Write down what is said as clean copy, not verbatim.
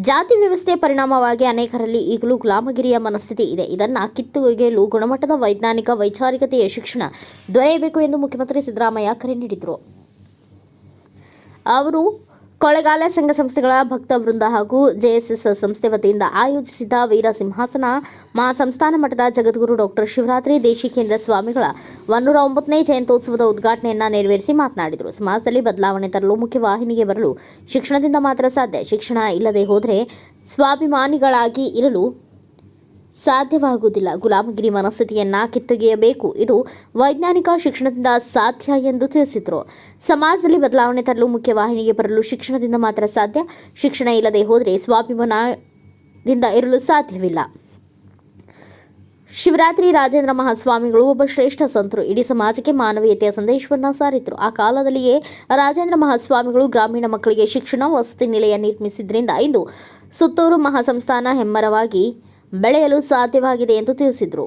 ಜಾತಿ ವ್ಯವಸ್ಥೆಯ ಪರಿಣಾಮವಾಗಿ ಅನೇಕರಲ್ಲಿ ಈಗಲೂ ಗುಲಾಮಗಿರಿಯ ಮನಸ್ಥಿತಿ ಇದೆ. ಇದನ್ನು ಕಿತ್ತೊಗೆಯಲು ಗುಣಮಟ್ಟದ ವೈಜ್ಞಾನಿಕ ವೈಚಾರಿಕತೆಯ ಶಿಕ್ಷಣ ದೊರೆಯಬೇಕು ಎಂದು ಮುಖ್ಯಮಂತ್ರಿ ಸಿದ್ದರಾಮಯ್ಯ ಕರೆ ನೀಡಿದರು. ಅವರು ಕೊಳ್ಳೇಗಾಲ ಸಂಘ ಸಂಸ್ಥೆಗಳ ಭಕ್ತ ವೃಂದ ಹಾಗೂ ಜೆಎಸ್ಎಸ್ ಸಂಸ್ಥೆ ವತಿಯಿಂದ ಆಯೋಜಿಸಿದ್ದ ವೀರ ಸಿಂಹಾಸನ ಮಹಾಸಂಸ್ಥಾನ ಮಠದ ಜಗದ್ಗುರು ಡಾಕ್ಟರ್ ಶಿವರಾತ್ರಿ ದೇಶಿಕೇಂದ್ರ ಸ್ವಾಮಿಗಳ 109ನೇ ಜಯಂತ್ಯೋತ್ಸವದ ಉದ್ಘಾಟನೆಯನ್ನು ನೆರವೇರಿಸಿ ಮಾತನಾಡಿದರು. ಸಮಾಜದಲ್ಲಿ ಬದಲಾವಣೆ ತರಲು ಮುಖ್ಯವಾಹಿನಿಗೆ ಬರಲು ಶಿಕ್ಷಣದಿಂದ ಮಾತ್ರ ಸಾಧ್ಯ. ಶಿಕ್ಷಣ ಇಲ್ಲದೆ ಹೋದರೆ ಸ್ವಾಭಿಮಾನಿಗಳಾಗಿ ಇರಲು ಸಾಧ್ಯವಾಗುವುದಿಲ್ಲ. ಗುಲಾಮಗಿರಿ ಮನಸ್ಥಿತಿಯನ್ನು ಕಿತ್ತೊಗೆಯಬೇಕು. ಇದು ವೈಜ್ಞಾನಿಕ ಶಿಕ್ಷಣದಿಂದ ಸಾಧ್ಯ ಎಂದು ತಿಳಿಸಿದರು. ಸಮಾಜದಲ್ಲಿ ಬದಲಾವಣೆ ತರಲು ಮುಖ್ಯವಾಹಿನಿಗೆ ಬರಲು ಶಿಕ್ಷಣದಿಂದ ಮಾತ್ರ ಸಾಧ್ಯ. ಶಿಕ್ಷಣ ಇಲ್ಲದೆ ಹೋದರೆ ಸ್ವಾಭಿಮಾನದಿಂದ ಇರಲು ಸಾಧ್ಯವಿಲ್ಲ. ಶಿವರಾತ್ರಿ ರಾಜೇಂದ್ರ ಮಹಾಸ್ವಾಮಿಗಳು ಒಬ್ಬ ಶ್ರೇಷ್ಠ ಸಂತರು. ಇಡೀ ಸಮಾಜಕ್ಕೆ ಮಾನವೀಯತೆಯ ಸಂದೇಶವನ್ನು ಸಾರಿದರು. ಆ ಕಾಲದಲ್ಲಿಯೇ ರಾಜೇಂದ್ರ ಮಹಾಸ್ವಾಮಿಗಳು ಗ್ರಾಮೀಣ ಮಕ್ಕಳಿಗೆ ಶಿಕ್ಷಣ ವಸತಿ ನಿಲಯ ನಿರ್ಮಿಸಿದ್ರಿಂದ ಇಂದು ಸುತ್ತೂರು ಮಹಾಸಂಸ್ಥಾನ ಹೆಮ್ಮರವಾಗಿ ಬೆಳೆಯಲು ಸಾಧ್ಯವಾಗಿದೆ ಎಂದು ತಿಳಿಸಿದರು.